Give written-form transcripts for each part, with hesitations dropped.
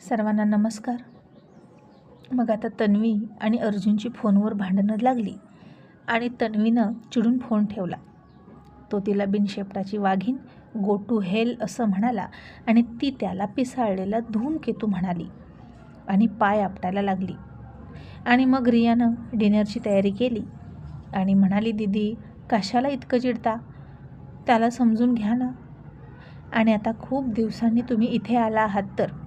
सर्वांना नमस्कार. मग आता तन्वी आणि अर्जुनची फोनवर भांडणं लागली आणि तन्वीनं चिडून फोन ठेवला. तो तिला बिनशेपटाची वाघीण, गो टू हेल असं म्हणाला आणि ती त्याला पिसाळलेला धूमकेतू म्हणाली आणि पाय आपटायला लागली. आणि मग रियानं डिनरची तयारी केली आणि म्हणाली, दीदी कशाला इतकं चिडता, त्याला समजून घ्या ना. आणि आता खूप दिवसांनी तुम्ही इथे आला आहात तर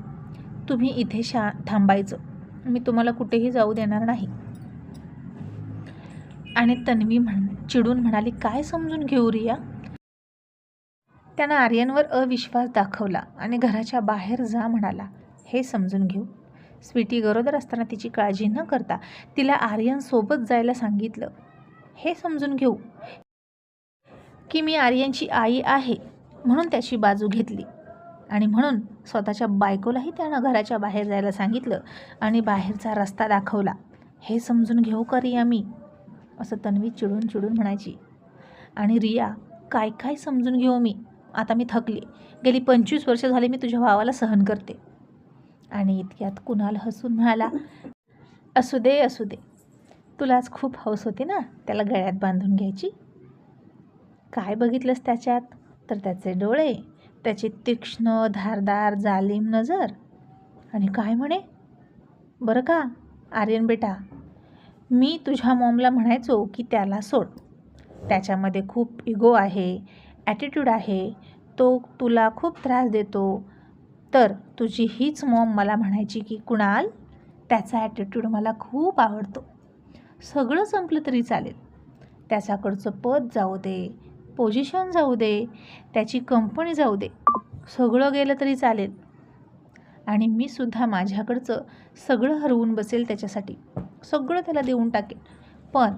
तुम्ही इथे थांबायचं, मी तुम्हाला कुठेही जाऊ देणार नाही. आणि तन्वी चिडून म्हणाली, काय समजून घेऊ रिया. त्यानं आर्यनवर अविश्वास दाखवला आणि घराच्या बाहेर जा म्हणाला. हे समजून घेऊ. स्वीटी गरोदर असताना तिची काळजी न करता तिला आर्यनसोबत जायला सांगितलं. हे समजून घेऊ की मी आर्यनची आई आहे म्हणून त्याची बाजू घेतली आणि म्हणून स्वतःच्या बायकोलाही त्यानं घराच्या बाहेर जायला सांगितलं आणि बाहेरचा रस्ता दाखवला. हे समजून घेऊ का रिया मी, असं तन्वी चिडून चिडून म्हणायची. आणि रिया काय काय समजून घेऊ मी, आता मी थकली, गेली 25 वर्ष झाली मी तुझ्या भावाला सहन करते. आणि इतक्यात कुणाल हसून म्हणाला, असू दे असू दे, तुला आज खूप हौस होते ना त्याला गळ्यात बांधून घ्यायची. काय बघितलंस त्याच्यात, तर त्याचे डोळे, त्याची तीक्ष्ण धारदार जालिम नजर. आणि काय म्हणे बरं का आर्यन बेटा, मी तुझ्या मॉमला म्हणायचो की त्याला सोड, त्याच्यामध्ये खूप इगो आहे, ॲटिट्यूड आहे, तो तुला खूप त्रास देतो. तर तुझी हीच मॉम मला म्हणायची की कुणाल, त्याचा ॲटिट्यूड मला खूप आवडतो, सगळं संपलं तरी चालेल, त्याच्याकडचं पद जाऊ दे, पोझिशन जाऊ दे, त्याची कंपनी जाऊ दे, सगळं गेलं तरी चालेल आणि मी सुद्धा माझ्याकडचं सगळं हरवून बसेल त्याच्यासाठी, सगळं त्याला देऊन टाकेल, पण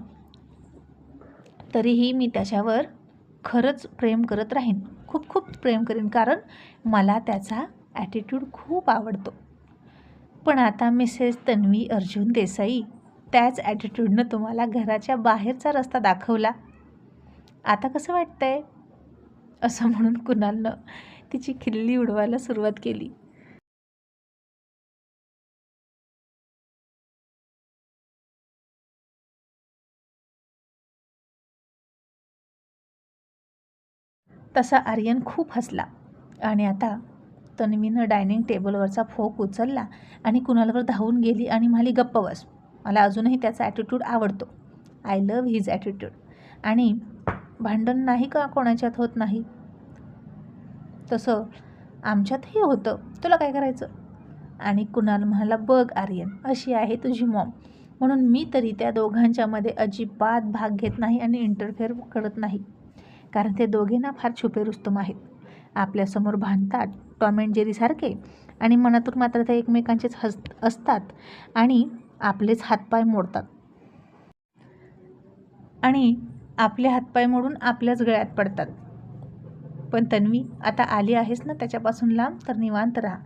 तरीही मी त्याच्यावर खरंच प्रेम करत राहीन, खूप खूप प्रेम करीन, कारण मला त्याचा ॲटिट्यूड खूप आवडतो. पण आता मिसेस तन्वी अर्जुन देसाई, त्याच ॲटिट्यूडनं तुम्हाला घराच्या बाहेरचा रस्ता दाखवला, आता कसं वाटतंय, असं म्हणून कुणालनं तिची खिल्ली उडवायला सुरुवात केली. तसा आर्यन खूप हसला आणि आता तन्वीनं डायनिंग टेबलवरचा फोक उचलला आणि कुणालवर धावून गेली आणि म्हणाली, गप्प बस, मला अजूनही त्याचा ॲटिट्यूड आवडतो, आय लव्ह हिज ॲटिट्यूड. आणि भांडण नाही का कोणाच्यात होत नाही, तसं आमच्यातही होतं, तुला काय करायचं. आणि कुणाल म्हणाला, बघ आर्यन, अशी आहे तुझी मॉम, म्हणून मी तरी त्या दोघांच्यामध्ये अजिबात भाग घेत नाही आणि इंटरफेअर करत नाही, कारण ते दोघे ना फार छुपे रुस्तम आहेत, आपल्यासमोर भांडतात टॉम अँड जेरीसारखे आणि मनातून मात्र ते एकमेकांचेच असतात आणि आपलेच हातपाय मोडतात आणि आपले हातपाय मोडून आपल्याच गळ्यात पडतात. पण तन्वी, आता आली आहेस ना त्याच्यापासून लांब, तर निवांत राहा,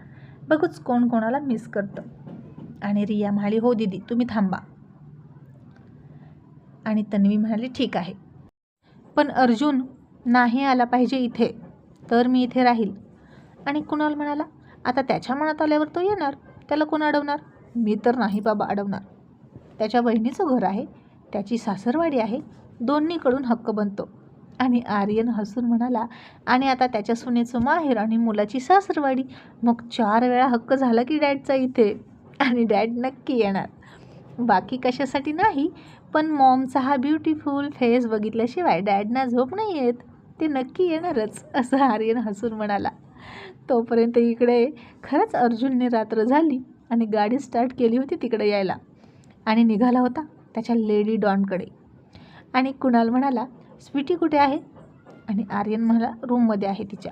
बघूच कोण कोणाला मिस करतं. आणि रिया म्हणाली, हो दीदी तुम्ही थांबा. आणि तन्वी म्हणाली, ठीक आहे, पण अर्जुन नाही आला पाहिजे इथे, तर मी इथे राहील. आणि कुणाल म्हणाला, आता त्याच्या मनात आल्यावर तो येणार, त्याला कोण अडवणार, मी तर नाही बाबा अडवणार, त्याच्या बहिणीचं घर आहे, त्याची सासरवाडी आहे, दोन्हीकडून हक्क बनतो. आणि आर्यन हसून म्हणाला, आणि आता त्याच्या सुनेचं माहेर आणि मुलाची सासरवाडी, मग 4 वेळा हक्क झाला की डॅडचा इथे. आणि डॅड नक्की येणार, बाकी कशासाठी नाही, पण मॉमचा हा ब्युटिफुल फेस बघितल्याशिवाय डॅडना झोप नाही येत, ते नक्की येणारच, असं आर्यन हसून म्हणाला. तोपर्यंत इकडे खरंच अर्जुनने रात्र झाली आणि गाडी स्टार्ट केली होती तिकडे यायला आणि निघाला होता त्याच्या लेडी डॉनकडे. आणि कुणाल म्हणाला, स्वीटी कुठे आहे. आणि आर्यन म्हणाला, रूममध्ये आहे तिच्या,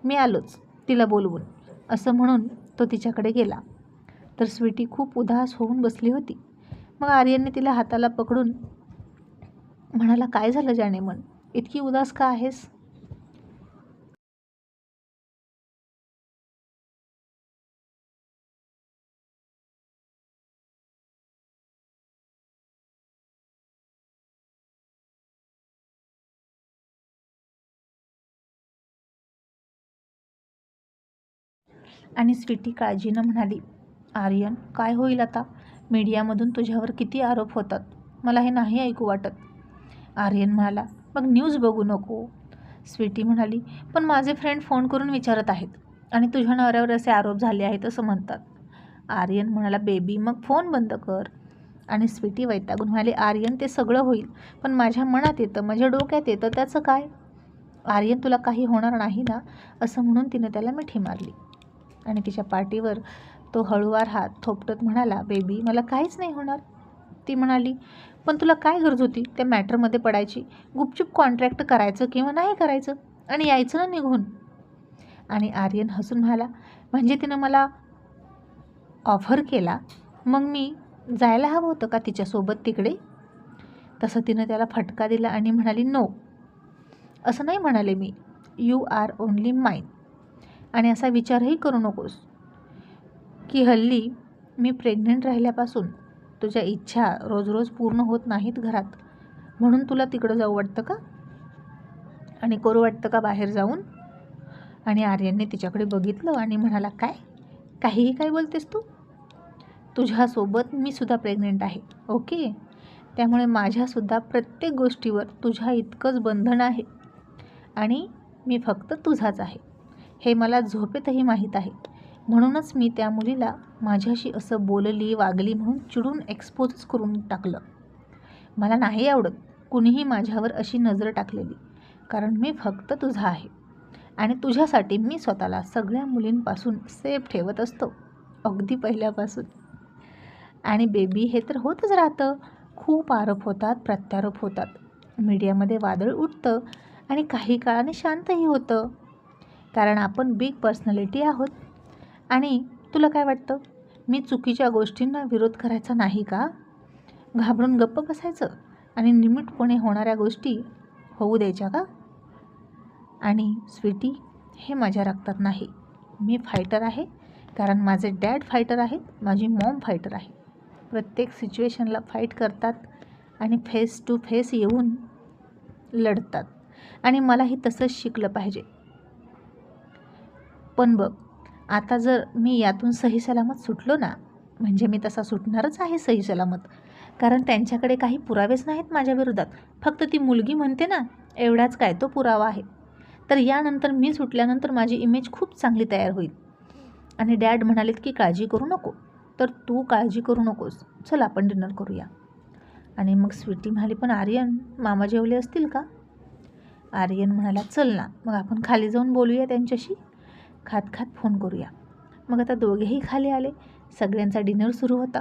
मी आलोच तिला बोलवून, असं म्हणून तो तिच्याकडे गेला. तर स्वीटी खूप उदास होऊन बसली होती. मग आर्यनने तिला हाताला पकडून म्हणाला, काय झालं जाणे मन, इतकी उदास का आहेस. आणि स्वीटी काळजीनं म्हणाली, आर्यन काय होईल आता? मीडियामधून तुझ्यावर किती आरोप होतात, मला हे नाही ऐकू वाटत. आर्यन म्हणाला, मग न्यूज बघू नको. स्वीटी म्हणाली, पण माझे फ्रेंड फोन करून विचारत आहेत आणि तुझ्या नवऱ्यावर असे आरोप झाले आहेत असं म्हणतात. आर्यन म्हणाला, बेबी मग फोन बंद कर. आणि स्वीटी वैतागून म्हणाली, आर्यन ते सगळं होईल, पण माझ्या मनात येतं, माझ्या डोक्यात येतं, त्याचं काय? आर्यन तुला काही होणार नाही ना, असं म्हणून तिने त्याला मिठी मारली आणि तिच्या पाठीवर तो हळूवार हात थोपटत म्हणाला, बेबी मला काहीच नाही होणार. ती म्हणाली, पण तुला काय गरज होती त्या मॅटरमध्ये पडायची? गुपचूप कॉन्ट्रॅक्ट करायचं किंवा नाही करायचं आणि यायचं ना निघून. आणि आर्यन हसून म्हणाला, म्हणजे तिनं मला ऑफर केला, मग मी जायला हवं होतं का तिच्यासोबत तिकडे? तसं तिनं त्याला फटका दिला आणि म्हणाली, नो, असं नाही म्हणाले मी, यू आर ओनली माइन. आणि असा विचारही करू नकोस की हल्ली मी प्रेग्नंट राहिल्यापासून तुझ्या इच्छा रोज रोज पूर्ण होत नाहीत घरात, म्हणून तुला तिकडं जाऊ वाटतं का आणि करू वाटतं का बाहेर जाऊन? आणि आर्यनने तिच्याकडे बघितलं आणि म्हणाला, काहीही काय बोलतेस तू? तुझ्यासोबत मी सुद्धा प्रेग्नंट आहे, ओके? त्यामुळे माझ्यासुद्धा प्रत्येक गोष्टीवर तुझ्या इतकंच बंधन आहे आणि मी फक्त तुझाच आहे, हे मला झोपेतही माहीत आहे. म्हणूनच मी त्या मुलीला माझ्याशी असं बोलली वागली म्हणून चिडून एक्सपोजच करून टाकलं. मला नाही आवडत कुणीही माझ्यावर अशी नजर टाकलेली, कारण मी फक्त तुझा आहे आणि तुझ्यासाठी मी स्वतःला सगळ्या मुलींपासून सेफ ठेवत असतो, अगदी पहिल्यापासून. आणि बेबी हे तर होतच राहतं, खूप आरोप होतात, प्रत्यारोप होतात, मीडियामध्ये वादळ उठतं आणि काही काळाने शांतही होतं, कारण आपण बिग पर्सनॅलिटी आहोत. आणि तुला काय वाटतं, मी चुकीच्या गोष्टींना विरोध करायचा नाही का? घाबरून गप्प बसायचं आणि निमूटपणे होणाऱ्या गोष्टी होऊ द्यायच्या का? आणि स्वीटी, हे माझ्या रक्तात नाही. मी फायटर आहे, कारण माझे डॅड फायटर आहेत, माझी मॉम फायटर आहे. प्रत्येक सिच्युएशनला फाईट करतात आणि फेस टू फेस येऊन लढतात आणि मलाही तसंच शिकलं पाहिजे. पण बघ, आता जर मी यातून सही सलामत सुटलो ना, म्हणजे मी तसा सुटणारच आहे सही सलामत, कारण त्यांच्याकडे काही पुरावेच नाहीत माझ्या विरोधात, फक्त ती मुलगी म्हणते ना, एवढाच काय तो पुरावा आहे. तर यानंतर मी सुटल्यानंतर माझी इमेज खूप चांगली तयार होईल. आणि डॅड म्हणालेत की काळजी करू नको, तर तू काळजी करू नकोस, चल आपण डिनर करूया. आणि मग स्वीटी म्हणाली, पण आर्यन, मामा जेवले असतील का? आर्यन म्हणाला, चल ना, मग आपण खाली जाऊन बोलूया त्यांच्याशी, खात खात फोन करूया. मग आता दोघेही खाली आले, सगळ्यांचा डिनर सुरू होता.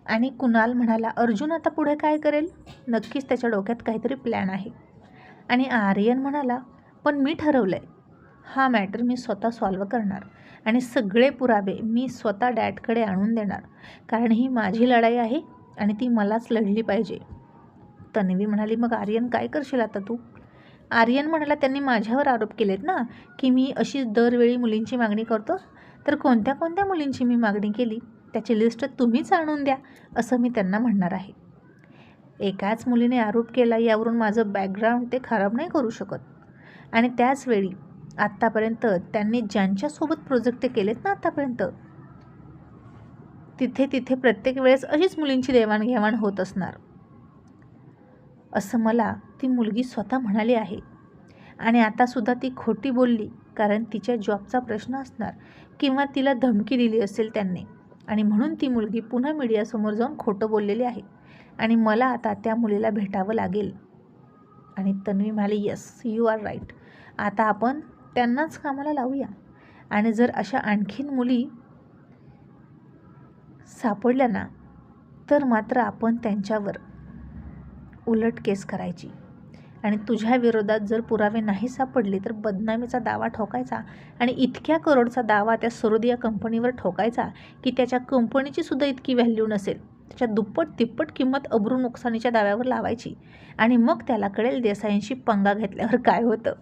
आणि कुणाल म्हणाला, अर्जुन आता पुढे काय करेल? नक्कीच त्याच्या डोक्यात काहीतरी प्लॅन आहे. आणि आर्यन म्हणाला, पण मी ठरवलं आहे, हा मॅटर मी स्वतः सॉल्व्ह करणार आणि सगळे पुरावे मी स्वतः डॅडकडे आणून देणार, कारण ही माझी लढाई आहे आणि ती मलाच लढली पाहिजे. तन्वी म्हणाली, मग आर्यन काय करशील आता तू? आर्यन म्हणाला, त्यांनी माझ्यावर आरोप केलेत ना की मी अशीच दरवेळी मुलींची मागणी करतो, तर कोणत्या कोणत्या मुलींची मी मागणी केली त्याची लिस्ट तुम्हीच आणून द्या, असं मी त्यांना म्हणणार आहे. एकाच मुलीने आरोप केला यावरून माझं बॅकग्राऊंड ते खराब नाही करू शकत. आणि त्याचवेळी आत्तापर्यंत त्यांनी ज्यांच्यासोबत प्रोजेक्ट केलेत ना आत्तापर्यंत, तिथे तिथे प्रत्येक वेळेस अशीच मुलींची देवाणघेवाण होत असणार, असं मला ती मुलगी स्वतः म्हणाली आहे. आणि आतासुद्धा ती खोटी बोलली, कारण तिच्या जॉबचा प्रश्न असणार किंवा तिला धमकी दिली असेल त्यांनी, आणि म्हणून ती मुलगी पुन्हा मीडियासमोर जाऊन खोटं बोललेली आहे आणि मला आता त्या मुलीला भेटावं लागेल. आणि तन्वी म्हणाली, येस, यू आर राईट, आता आपण त्यांनाच कामाला लावूया. आणि जर अशा आणखीन मुली सापडल्या ना, तर मात्र आपण त्यांच्यावर उलट केस करायची. आणि तुझ्या विरोधात जर पुरावे नाही सापडले तर बदनामीचा दावा ठोकायचा आणि इतक्या करोडचा दावा त्या सरोदिया कंपनीवर ठोकायचा की त्याच्या कंपनीची सुद्धा इतकी व्हॅल्यू नसेल, त्याच्या दुप्पट तिप्पट किंमत अब्रू नुकसानीच्या दाव्यावर लावायची. आणि मग त्याला कळेल देसाईंशी पंगा घेतल्यावर काय होतं.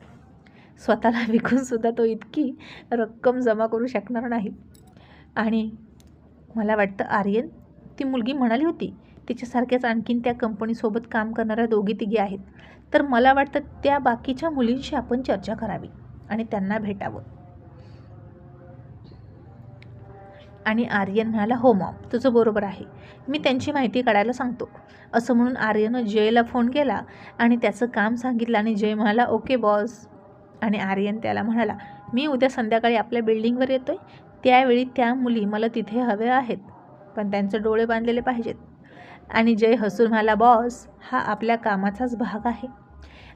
स्वतःला विकूनसुद्धा तो इतकी रक्कम जमा करू शकणार नाही. आणि मला वाटतं आर्यन, ती मुलगी म्हणाली होती तिच्यासारख्याच आणखीन त्या कंपनीसोबत काम करणाऱ्या दोघी तिघी आहेत, तर मला वाटतं त्या बाकीच्या मुलींशी आपण चर्चा करावी आणि त्यांना भेटावं. आणि आर्यन म्हणाला, हो मॉम, तुझं बरोबर आहे, मी त्यांची माहिती काढायला सांगतो. असं म्हणून आर्यननं जयला फोन केला आणि त्याचं काम सांगितलं आणि जय म्हणाला, ओके बॉस. आणि आर्यन त्याला म्हणाला, मी उद्या संध्याकाळी आपल्या बिल्डिंगवर येतोय, त्यावेळी त्या मुली मला तिथे हव्या आहेत, पण त्यांचे डोळे बांधलेले पाहिजेत. आणि जय हसून म्हणाला, बॉस, हा आपल्या कामाचाच भाग आहे.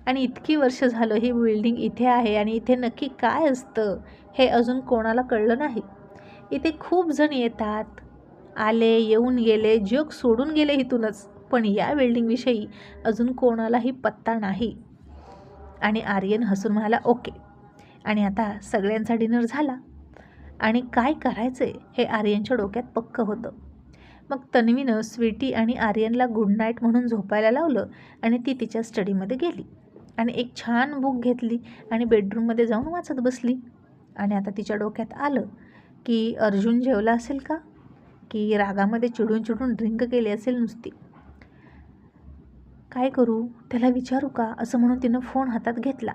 आणि इतकी वर्ष झालं ही बिल्डिंग इथे आहे आणि इथे नक्की काय असतं हे अजून कोणाला कळलं नाही. इथे खूप जण येतात, आले, येऊन गेले, जग सोडून गेले इथूनच, पण या बिल्डिंगविषयी अजून कोणालाही पत्ता नाही. आणि आर्यन हसून म्हणाला, ओके. आणि आता सगळ्यांचा डिनर झाला आणि काय करायचं हे आर्यनच्या डोक्यात पक्क होतं. मग तन्वीनं स्वीटी आणि आर्यनला गुड नाईट म्हणून झोपायला लावलं आणि ती तिच्या स्टडीमध्ये गेली आणि एक छान बुक घेतली आणि बेडरूममध्ये जाऊन वाचत बसली. आणि आता तिच्या डोक्यात आलं की अर्जुन जेवला असेल का, की रागामध्ये चिडून चिडून ड्रिंक केली असेल नुसती. काय करू, त्याला विचारू का, असं म्हणून तिनं फोन हातात घेतला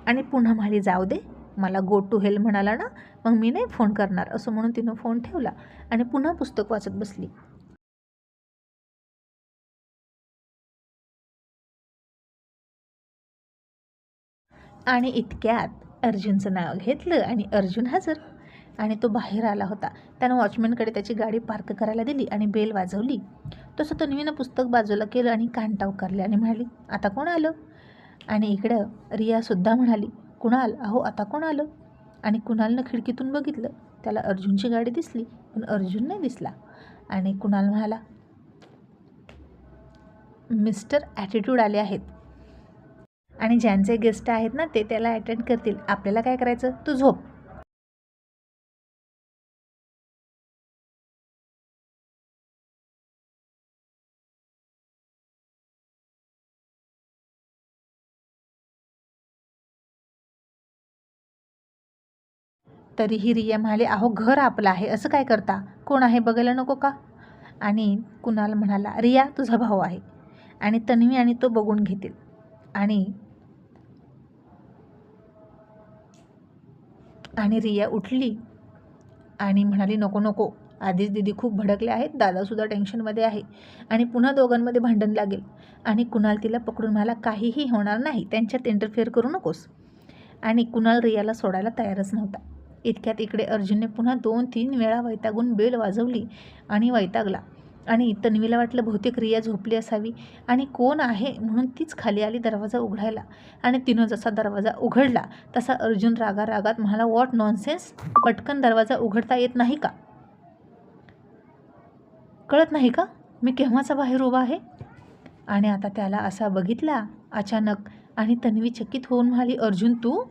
आणि पुन्हा म्हणाली, जाऊ दे, मला गो टू हेल म्हणाला ना, मग मी नाही फोन करणार, असं म्हणून तिनं फोन ठेवला आणि पुन्हा पुस्तक वाचत बसली. आणि इतक्यात अर्जुनचं नाव घेतलं आणि अर्जुन हजर. आणि तो बाहेर आला होता. त्यानं वॉचमॅनकडे त्याची गाडी पार्क करायला दिली आणि बेल वाजवली. तसं तन्वीनं पुस्तक बाजूला केलं आणि कान टावकारले आणि म्हणाली, आता कोण आलं. आणि इकडं रियासुद्धा म्हणाली, कुणाल, अहो आता कोण आलं. आणि कुणालनं खिडकीतून बघितलं, त्याला अर्जुनची गाडी दिसली, पण अर्जुन नाही दिसला. आणि कुणाल म्हणाला, मिस्टर ॲटिट्यूड आले आहेत आणि ज्यांचे गेस्ट आहेत ना ते त्याला अटेंड करतील, आपल्याला काय करायचं, तू झोप. तरीही रिया म्हणाले, अहो घर आपलं आहे, असं काय करता, कोण आहे बघायला नको का. आणि कुणाल म्हणाला, रिया तुझा भाऊ आहे आणि तन्वी आणि तो बघून घेतील. आणि आणि रिया उठली आणि म्हणाली, नको नको, आधीच दीदी खूप भडकले आहेत, दादासुद्धा टेन्शनमध्ये आहे आणि पुन्हा दोघांमध्ये भांडण लागेल. आणि कुणाल तिला पकडून म्हणाला, काहीही होणार नाही, त्यांच्यात इंटरफेअर करू नकोस. आणि कुणाल रियाला सोडायला तयारच नव्हता. इतक्यात इकडे अर्जुनने पुन्हा 2-3 वेळा वैतागून बेल वाजवली आणि वैतागला. आणि तन्वीला वाटलं बहुतेक रिया झोपली असावी आणि कोण आहे म्हणून तीच खाली आली दरवाजा उघडायला. आणि तिनं जसा दरवाजा उघडला तसा अर्जुन रागारागात म्हणाला, व्हॉट नॉनसेन्स, पटकन दरवाजा उघडता येत नाही का, कळत नाही का मी केव्हाचा बाहेर उभा आहे. आणि आता त्याला असा बघितला अचानक आणि तन्वी चकित होऊन म्हणाली, अर्जुन तू.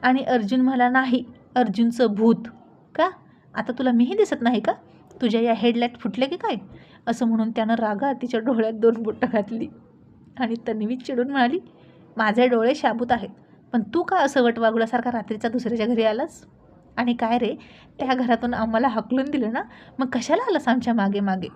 आणि अर्जुन म्हणाला, नाही, अर्जुनचं भूत. का, आता तुला मीही दिसत नाही का, तुझ्या या हेडलाईट फुटले की काय, असं म्हणून त्यानं रागात तिच्या डोळ्यात 2 बोटं घातली. आणि तन्वी चिडून म्हणाली, माझे डोळे शाबूत आहेत, पण तू का असं वटवागुळासारखा रात्रीचा दुसऱ्याच्या घरी आलास. आणि काय रे, त्या घरातून आम्हाला हकलून दिलं ना, मग कशाला आलास आमच्या मागे मागे.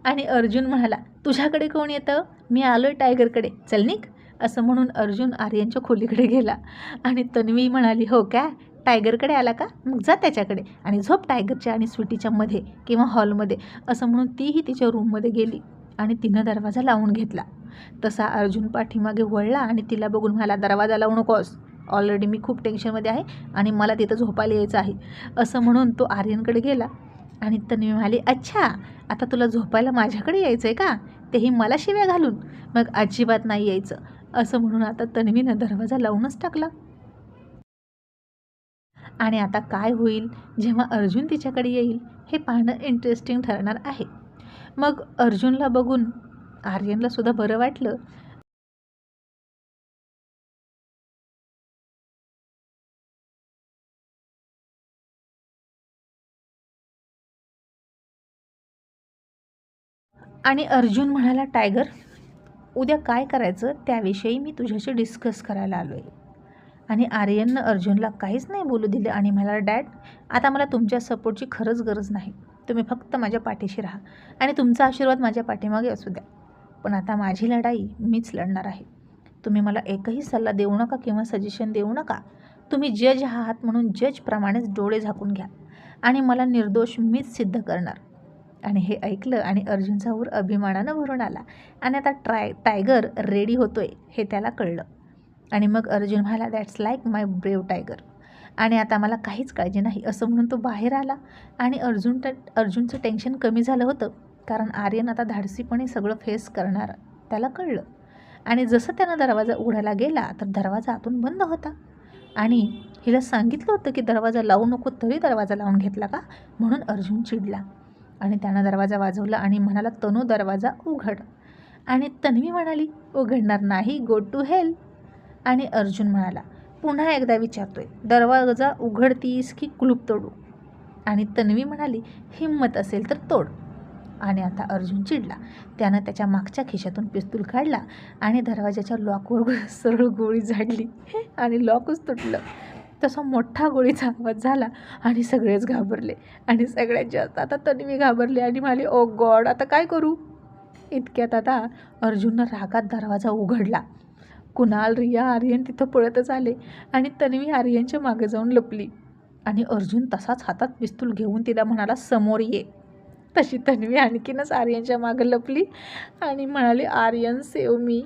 आणि अर्जुन म्हणाला, तुझ्याकडे कोण येतं, मी आलोय टायगरकडे, चल निघ. असं म्हणून अर्जुन आर्यनच्या खोलीकडे गेला. आणि तन्वी म्हणाली, हो काय, टायगरकडे आला का, मग जा त्याच्याकडे आणि झोप टायगरच्या आणि स्वीटीच्या मध्ये किंवा हॉलमध्ये. असं म्हणून तीही तिच्या रूममध्ये गेली आणि तिनं दरवाजा लावून घेतला. तसा अर्जुन पाठीमागे वळला आणि तिला बघून म्हणाला, दरवाजा लावू नकोस, ऑलरेडी मी खूप टेन्शनमध्ये आहे आणि मला तिथं झोपायला यायचं आहे. असं म्हणून तो आर्यनकडे गेला. आणि तन्वी म्हणाली, अच्छा, आता तुला झोपायला माझ्याकडे यायचं आहे का, तेही मला शिव्या घालून, मग अजिबात नाही यायचं. असं म्हणून आता तन्वीनं दरवाजा लावूनच टाकला. आणि आता काय होईल जेव्हा अर्जुन तिच्याकडे येईल हे पाहणं इंटरेस्टिंग ठरणार आहे. मग अर्जुनला बघून आर्यनला सुद्धा बरं वाटलं. आणि अर्जुन म्हणाला, टायगर, उद्या काय करायचं त्याविषयी मी तुझ्याशी डिस्कस करायला आलो आहे. आणि आर्यननं अर्जुनला काहीच नाही बोलू दिलं आणि म्हणाला, डॅड, आता मला तुमच्या सपोर्टची खरंच गरज नाही. तुम्ही फक्त माझ्या पाठीशी राहा आणि तुमचा आशीर्वाद माझ्या पाठीमागे असू द्या. पण आता माझी लढाई मीच लढणार आहे. तुम्ही मला एकही सल्ला देऊ नका किंवा सजेशन देऊ नका. तुम्ही जज आहात म्हणून जजप्रमाणेच डोळे झाकून घ्या आणि मला निर्दोष मीच सिद्ध करणार. आणि हे ऐकलं आणि अर्जुनचा ऊर अभिमानानं भरून आला आणि आता टायगर रेडी होतोय हे त्याला कळलं. आणि मग अर्जुन म्हणाला, that's like my brave tiger. आणि आता मला काहीच काळजी नाही असं म्हणून तो बाहेर आला. आणि अर्जुनचं टेन्शन कमी झालं होतं, कारण आर्यन आता धाडसीपणे सगळं फेस करणार त्याला कळलं. आणि जसं त्यानं दरवाजा उघडायला गेला तर दरवाजा आतून बंद होता. आणि हिला सांगितलं होतं की दरवाजा लावू नको, तरी दरवाजा लावून घेतला का, म्हणून अर्जुन चिडला. आणि त्यानं दरवाजा वाजवला आणि म्हणाला, तनू दरवाजा उघड. आणि तन्वी म्हणाली, उघडणार नाही, गो टू हेल. आणि अर्जुन म्हणाला, पुन्हा एकदा विचारतोय, दरवाजा उघडतीस की कुलूप तोडू. आणि तन्वी म्हणाली, हिम्मत असेल तर तोड. आणि आता अर्जुन चिडला. त्यानं त्याच्या मागच्या खिशातून पिस्तूल काढला आणि दरवाजाच्या लॉकवर सरळ गोळी झाडली आणि लॉकच तुटलं. तसा मोठा गोळीचा आवाज झाला आणि सगळेच घाबरले. आणि सगळ्यात जास्त आता तन्वी घाबरली आणि म्हणाली, ओ गॉड, आता काय करू. इतक्यात आता अर्जुननं रागात दरवाजा उघडला. कुणाल, रिया, आर्यन तिथं पळतच आले आणि तन्वी आर्यनच्या मागे जाऊन लपली. आणि अर्जुन तसाच हातात पिस्तूल घेऊन तिला म्हणाला, समोर ये. तशी तन्वी आणखीनच आर्यनच्या मागे लपली आणि म्हणाली, आर्यन सेव मी.